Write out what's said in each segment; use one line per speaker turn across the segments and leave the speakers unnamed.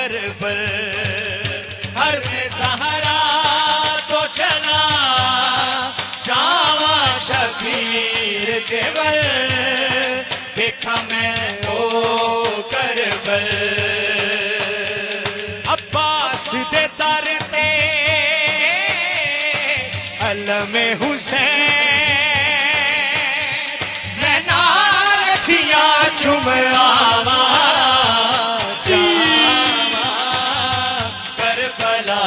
करबल हर में सहारा तो चला जावा शबीर केवल देखा मैं ओ करबल अब्बास दे दर ते अलम हुसैन मैं नाल खिया चुम आवा जावा करबला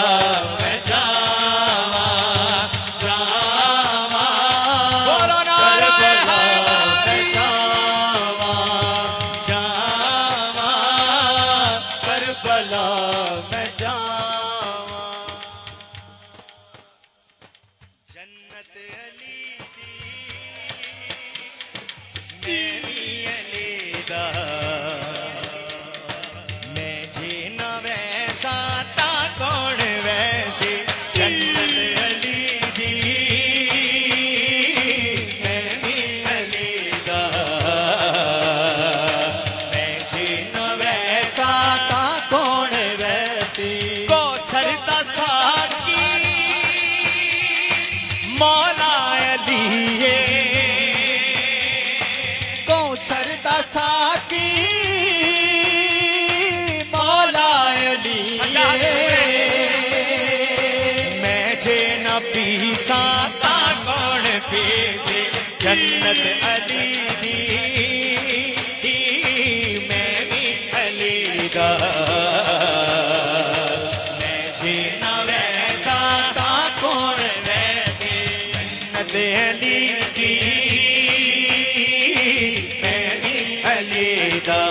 मैं जावा जावा बोलो नारा मैं जावा जावा करबला मैं जावा जन्नत अली दी मेरी अली दा मैं जी न वैसा ता कौन वैसे जन्नत अली दी मेरी अली दा मैं जी न वैसा ता कौन वैसे को सरदा साकी मौला अली कौसर दसाकी मौला अली मैं जे नबी सा कौन फीसे जन्नत अली दी मैं भी अली दा मैं जे न वैसा सा कौन वैसे जन्नत अली दी मैं भी अली दा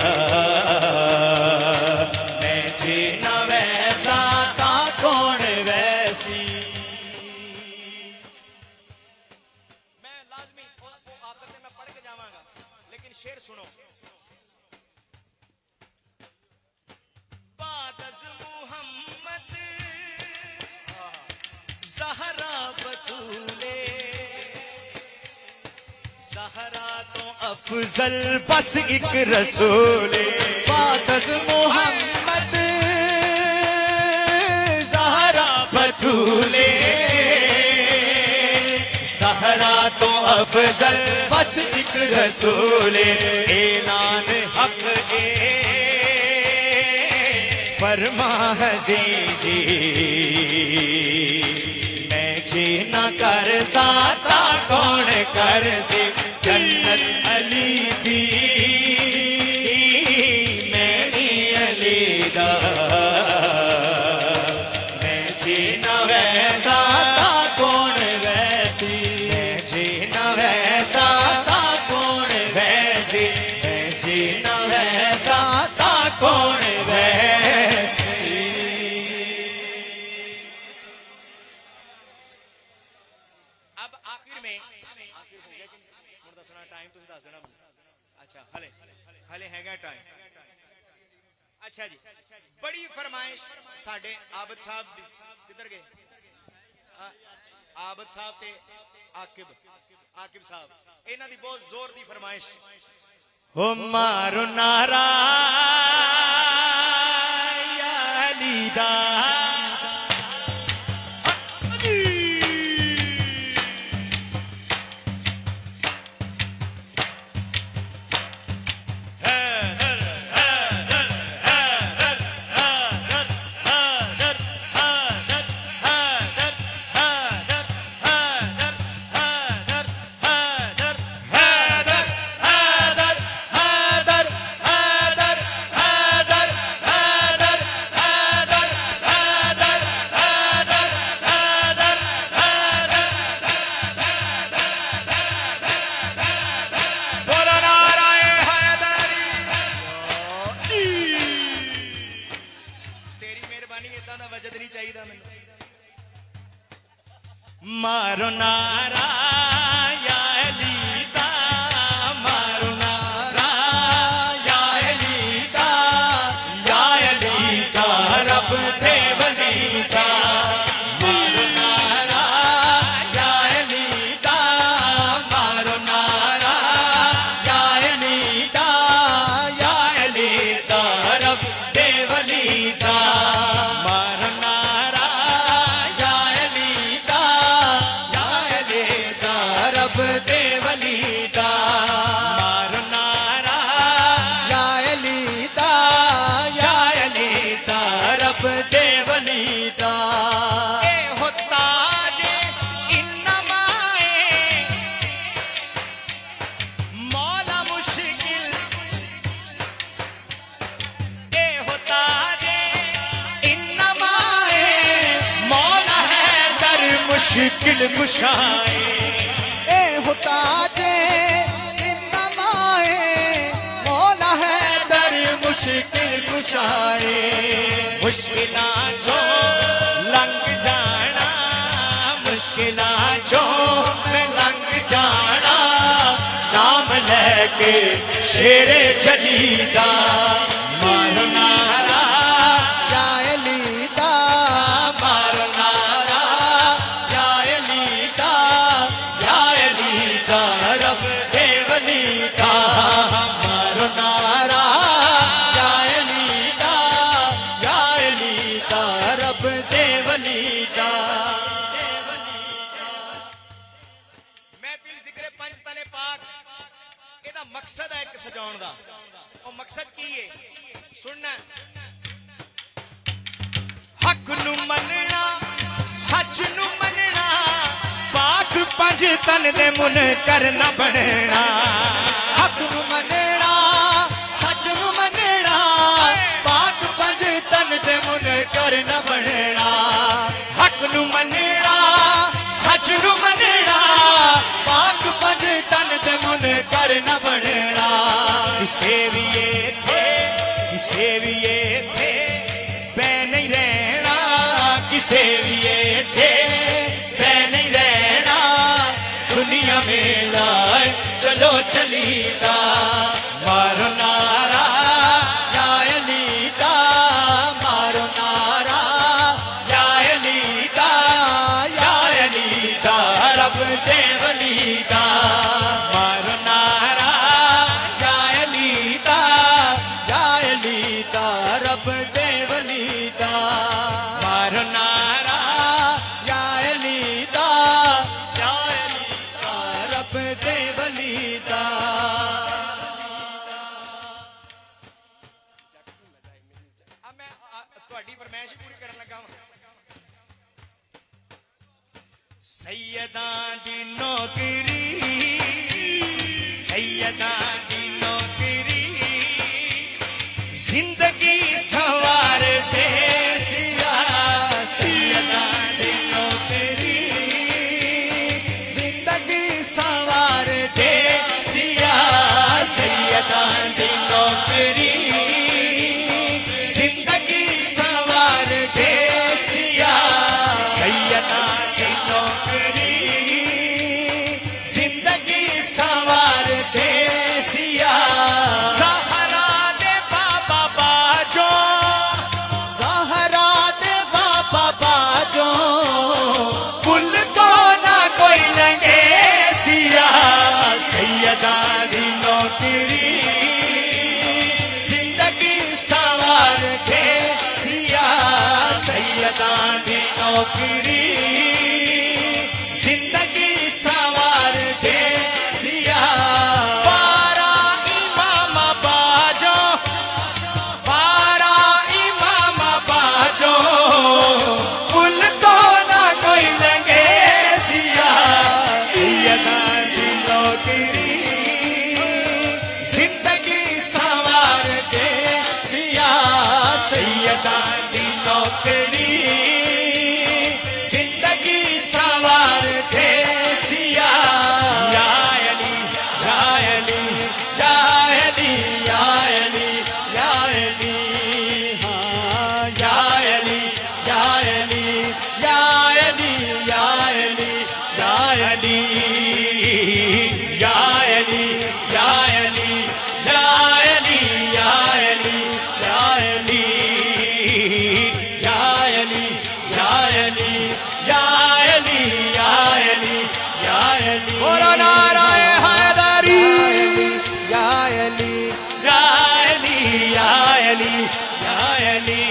मैं जे न वैसा सा कौन वैसी मैं लाजमी आखिर में मैं पढ़ के जावांगा लेकिन शेर सुनो बादज मुहम्मद ज़हरा बसूले ज़हरा तो अफजल बस एक रसूले बादज मुहम्मद ज़हरा बतूले ज़हरा तो अफजल बस एक रसूले ऐलान हक फरमा हसी जी मैं जी न कर साता कौन कर से जन्नत अली दी मेरी अली दा मैं जी न वैसा ता कौन वैसी मैं जी न वैसा ता कौन वैसी मैं जी न वैसा ता कौन वैसी अब आखिर में आखिर हो गया कि मुझे दसना टाइम तुम दस देना अच्छा हले हले हैगा टाइम अच्छा जी बड़ी फरमाइश साडे आबद साहब किधर गए आबद साहब ते आकिब साहब इन्हां दी बहुत जोर दी फरमाइश हो मारो नारा या अली दा मारो नारा या अली दा मारो नारा या अली दा रब दे वली दा मारो नारा या अली दा मारो नारा या अली दा रब दे वली दा मारो नारा या अली दा रब दे वली दा मारो नारा या अली दा रब दे वली दा ए होता जे इन्नमाए मौला मुश्किल ए होता जे इन्नमाए मौला है दर मुश्किल कुशाए
ए होता जे इन्नमाए मौला है दर मुश्किल कुशाए
मुश्किलां जो लंघ जाना मुश्किलां जो मैं लंघ जाना नाम लेके शेरे जलीदा मारो नारा
या अली दा
मारो नारा या अली दा रब दे वली दा मारो नारा या अली दा
रब दे वली दा
महफिल जिक्र पंज तने पाक ਇਹਦਾ ਮਕਸਦ ਹੈ ਇੱਕ ਸਜਾਉਣ ਦਾ ਉਹ ਮਕਸਦ ਕੀ ਹੈ ਸੁਣਨਾ ਹੱਕ ਨੂੰ ਮੰਨਣਾ ਸੱਚ ਨੂੰ ਮੰਨਣਾ ਪਾਕ ਪੰਜ ਤਨ ਦੇ ਮੁਨਕਰ ਨਾ ਬਣਨਾ
हक नू मनना सच नू मनना पाक पंज तन दे मुनकर न बनना
ਹੱਕ ਨੂੰ ਮੰਨਣਾ ਸੱਚ ਨੂੰ ਮੰਨਣਾ
पाक पंज तन दे मुनकर न बनना
ਕਿਸੇ ਵੀ ਇੱਥੇ ਪੈ ਨਹੀਂ ਰਹਿਣਾ ਕਿਸੇ ਵੀ ਇੱਥੇ ਪੈ ਨਹੀਂ ਰਹਿਣਾ दुनिया में लाए चलो चलीदा मारो नारा
या अली दा मारो नारा
या अली दा रब दे वली दा मारो नारा या अली दा
रब दे वली दा
मारो नारा
या अली दा रब दे वली दा
अब मैं ਤੁਹਾਡੀ फरमाइश पूरी करन लगा हां सैयदां दी नौकरी जिंदगी सवार से सिया सैयदां दी नौकरी
जिंदगी सवार
दे सिया सैयदां दी नौकरी जिंदगी सवार दे सिया सैयदां दी नौकरी जिंदगी सवार दे सिया सहारा दे बाबा बाजो
सहारा दे बाबा बाजो
पुल को ना कोई लगे सिया सैयदां दी नौकरी जिंदगी सवार दे सिया सैयदां दी नौकरी जिंदगी सवार दे सिया पारा इमाम बाजो पुल तो ना कोई लगे सिया सैयदां दी नौकरी जिंदगी सवार दे सिया सैयदां दी नौकरी जिंदगी सवार दे सिया या अली या अली या अली या अली या अली हाँ या अली या अली या अली या अली या अली या अली या अली या अली या अली या अली या अली या अली या अली या अली या अली बोलो नाराए हैदरी
या अली
या अली या अली या अली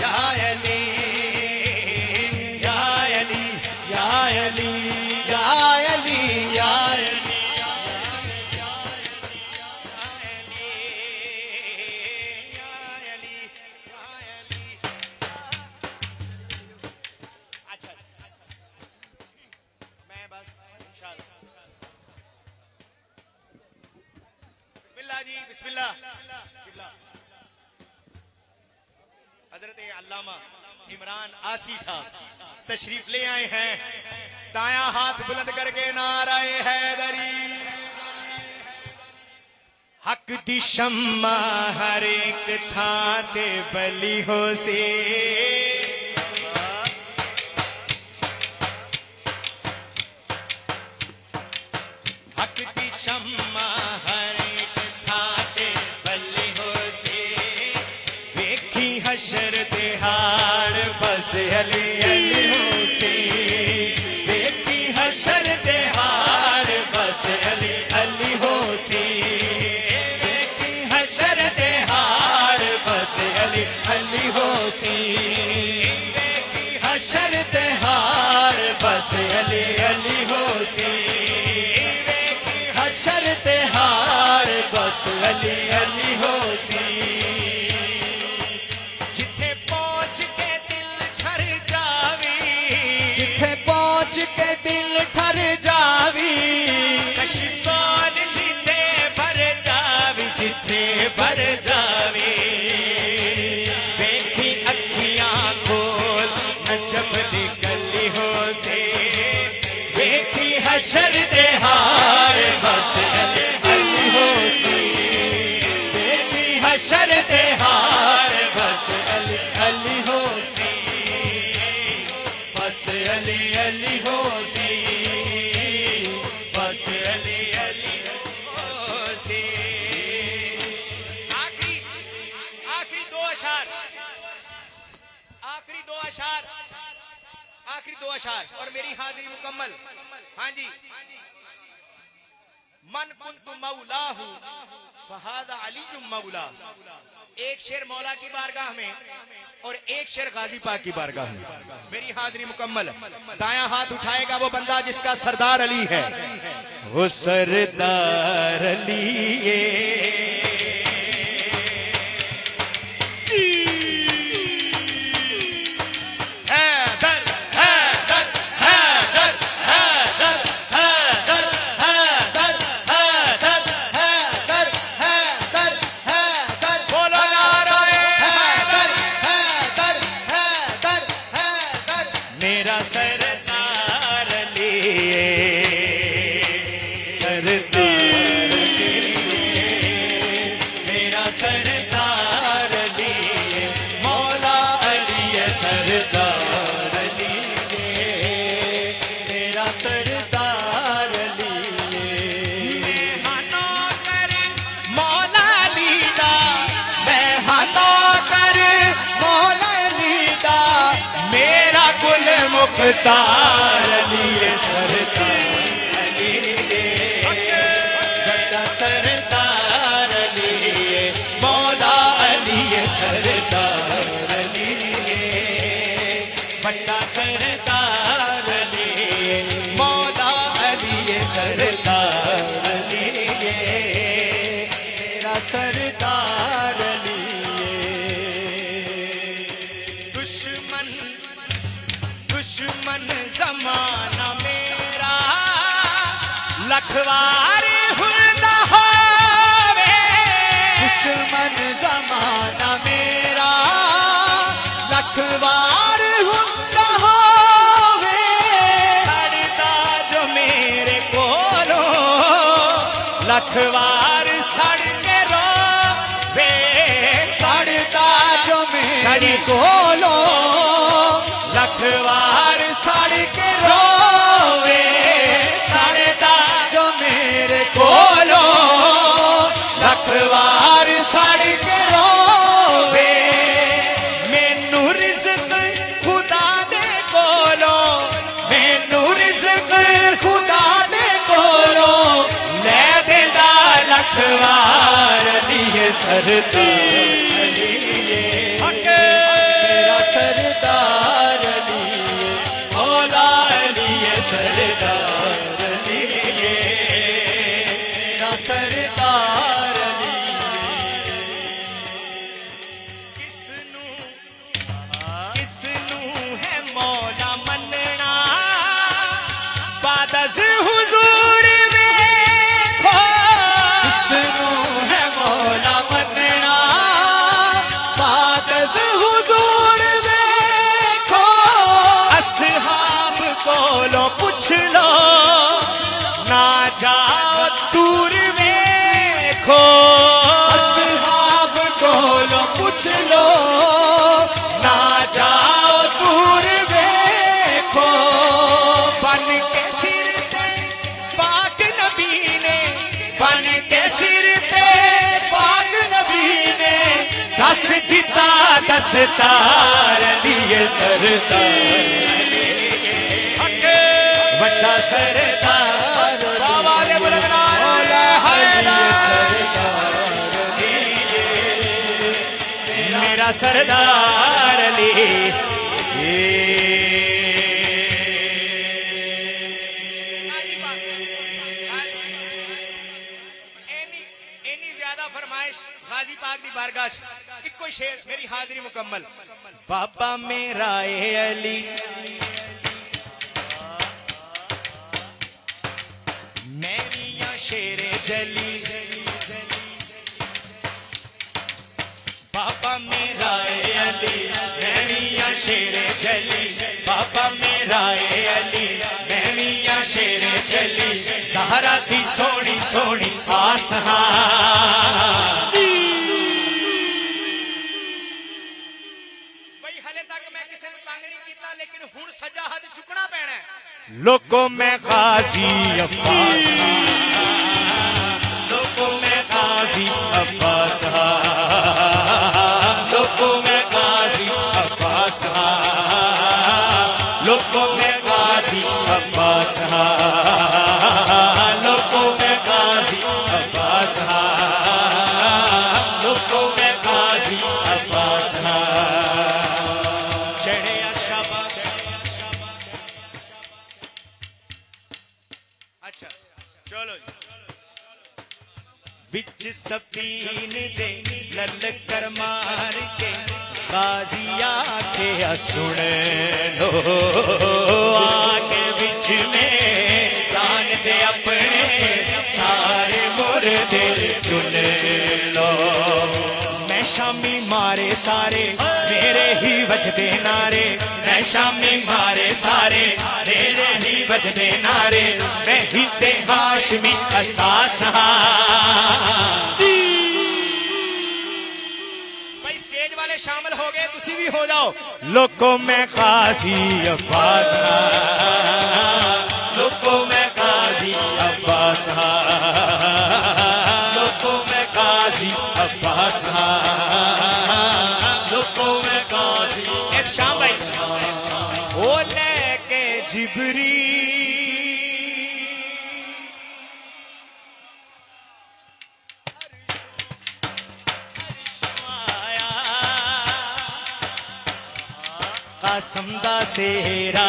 या अली या अली या अली या अली या अली
अच्छा मैं बस इंशाल्लाह बिस्मिल्लाह जी बिस्मिल्लाह हजरत अल्लामा इमरान आसी साहब तशरीफ ले आए हैं दाया हाथ बुलंद करके नाराए हैदरी हक दी शम्मा हर एक थां ते बली हो से हक दी शम्मा हर एक थां ते बली हो से वेखी हशर दिहाड़ बस अली अली हो से वेखी हशर दिहाड़ बस अली अली हो से वेखी हशर दिहाड़ बस अली अली हो से वेखी हशर दिहाड़ बस अली अली हो से हशर तिहाड़ बस अली अली हो सी जिथे पहुंच के दिल ठर जावी जिथे पहुंच के दिल ठर जावी कशिपाल जिथे भर जावी जिथे भर जावी देखी अखियां खोल नजब दी गली हो से देखी हशर तिहाड़ बस अली अली हो सी देखी हशर तिहाड़ बस अली अली हो सी बस अली अली हो सी बस अली अली हो सी आखिरी दो अशार आखिरी दो अशार और मेरी हाजिरी मुकम्मल हाँ जी मन कुन्तु मौलाहु फहादा अली मौला एक शेर मौला की बारगाह में और एक शेर गाजी पाक की बारगाह में मेरी हाजिरी मुकम्मल दायां हाथ उठाएगा वो बंदा जिसका सरदार अली है वो सरदार अली सरदार लिए सरदार मेरा सरदार लिए मौला अली सरदार लिए मेरा सरदार लिए हानो कर मौला लीदा मैं हानो कर मौला लीदा मेरा कुल मुख्तार अली सरदार बड़ा सरदार अली मौला अली सरदार अली बड़ा सरदार अली मौला अली सरदार अली मेरा सरदार अली दुश्मन जमाना मेरा लखवार हुंदा होवे दुश्मन जमाना मेरा लखवार हुंदा होवे सड़दा जो मेरे कोलों लखवार सड़ के रोवे सड़दा जो मेरे कोलों लखवार सड़ के रोवे सड़दा जो मेरे कोलों लखवार सड़ के रोवे मैनू रिज़्क़ खुदा दे कोलों मैनू रिज़्क़ खुदा दे कोलों ले देंदा लखवार अली सरदार लो ना जाओ दूर देखो
असहाब कोलो पूछ लो ना जाओ दूर देखो
बन के सिर पे पाक नबी ने बन के सिर पे
पाक नबी ने
दस दिता दस्तार दिए सरदार
बड़ा सरदार
बाबा दे बुलंद नारे मेरा सरदार अली इन्नी ज्यादा फरमाइश गाजी पाक दी बारगाह च इक्को शेर मेरी हाजिरी मुकम्मल बाबा मेरा ए अली मैं भी या शेरे जली बाबा मेरा ए अली मैं भी या शेरे जली बाबा मेरा ए अली मैं भी या शेरे जली सहारा सी सोनी सोनी आसहा भाई हले तक मैं किसी को तंग नहीं किया लेकिन हुण सजा हद चुकना पैना है लोगों में गाजी अब्बास लोगों में गाजी अब्बास लोगों में गाजी अब्बास लोगों में गाजी अब्बास लोगों में गाजी अब्बास लोगों में गाजी अब्बास चढ़े शाबाश अच्छा चलो विच सफीन दे ललकर मार के गाजिया के सुन लो आके विच में प्राण दे अपने सारे मुर्दे चुन लो मैं शामी मारे सारे मेरे ही बजदे नारे मैं शामी मारे सारे मेरे ही बजदे नारे मैं ही ते हाशमी असास भाई स्टेज वाले शामिल हो गए तुसी भी हो जाओ लोगों में गाजी अब्बास लोगों में गाजी अब्बास लोगों में गाजी अब्बास लोगों में गाजी एक शाम भाई ओ लेके जिबरी कासम दा सेरा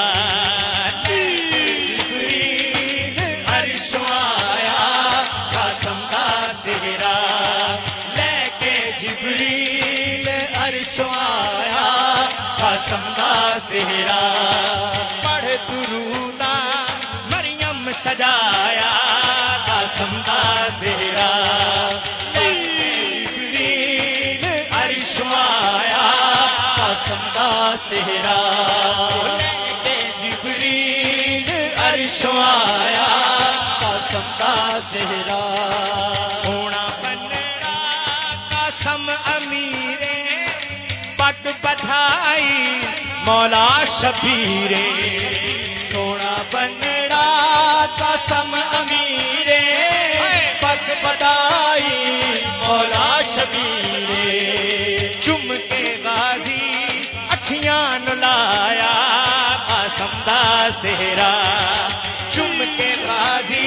जिबरील अरशों आया कासम दा सेरा लेके जिबरील अरशों आया कासम दा सेरा पढ़ दुरूदा मरियम सजाया कासम दा सेरा लेके जिबरील अरशों आया कासम दा सेहरा लेके जिबरील अरशों आया कासम दा सेहरा सोना बनरा कासम अमीरे पग बधाई मौला शबीरे सोना बनरा कासम अमीरे पग बधाई मौला शबीरे चुम के गाजी अखियां नु लाया कासम दा सेहरा चुम के गाजी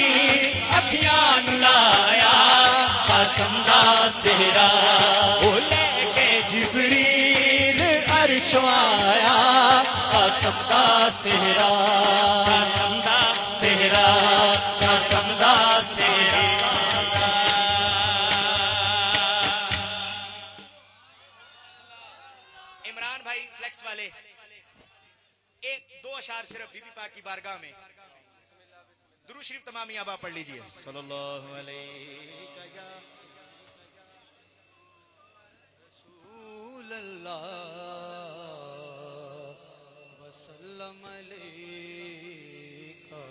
अखियां नु लाया कासम दा सेहरा ओ लेके जिबरील अरशों आया कासम दा सेहरा कासम दा सेहरा कासम दा सेहरा इमरान भाई फ्लेक्स वाले एक दो अशार सिर्फ बीबी पाक की बारगाह में दुरूद शरीफ तमाम याबा पढ़ लीजिए सल्लल्लाहु अलैहि
रसूल अल्लाह वसल्लम अलैका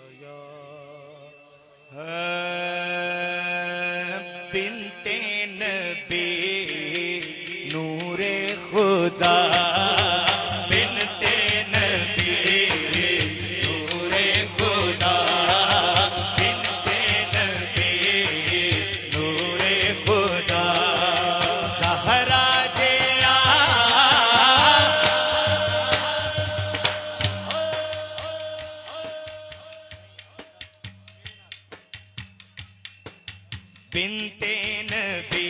बिनते नबी नूरे खुदा बिनते नबी नूरे खुदा बिनते नबी नूरे खुदा सहरा जे बिनते नबी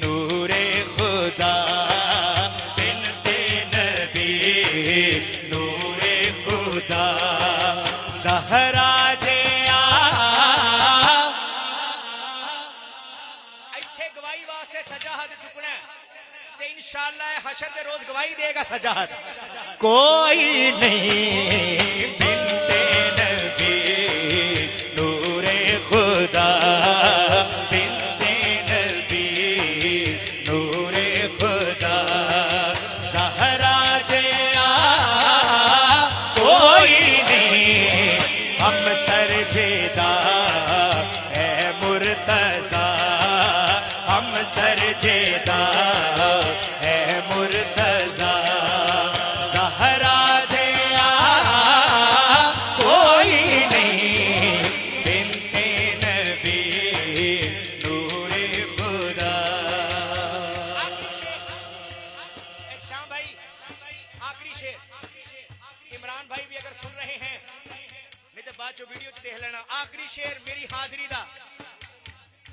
नूरे खुदा बिनते नबी नूरे खुदा सहरा जे
ਇੱਥੇ ਗਵਾਹੀ ਵਾਸਤੇ ਸੱਜਾ ਹੱਥ ਚੁੱਕਣਾ ਹੈ ਤੇ ਇਨਸ਼ਾਅੱਲਾ ਹਸ਼ਰ ਦੇ ਰੋਜ਼ ਗਵਾਹੀ ਦੇਗਾ ਸੱਜਾ ਹੱਥ
कोई नहीं बिनते नबी नूरे खुदा बिनते नबी नूरे खुदा सहरा जे कोई नहीं हम सरजेदा है मुर्तज़ा हम सरजेदा है मुर्तज़ा सहरा जे कोई नहीं बिनते नबी नूरे खुदा
शाम भाई आखिरी शेर इमरान भाई भी अगर सुन रहे हैं नहीं तो बाद चो वीडियो च देख लेना आखिरी शेर मेरी हाजिरी दा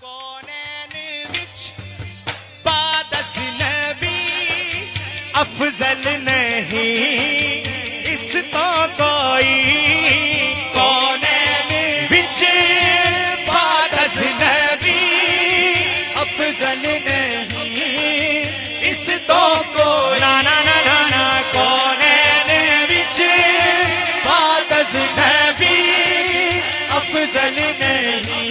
कौनैन विच
बादस नबी अफजल नहीं इस तो कोई कौनैन बिच बादस नबी अफजल नहीं इस तो कोई ना ना ना ना ना कौनैन बिच बादस नबी अफजल नहीं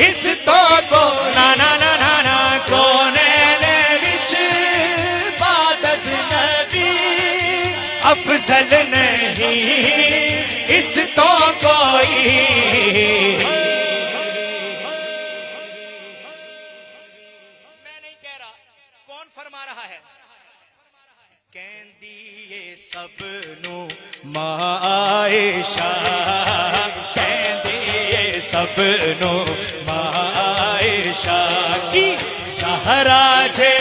इस तो को ना ना ना ना ना कौनैन विच बादस नबी अफजल नहीं इस तो कोई
मैं नहीं कह रहा कौन फरमा रहा है
कहंदी ए सब नू मां आयशा कहंदी ए सब नू मां आयशा की सहरा जे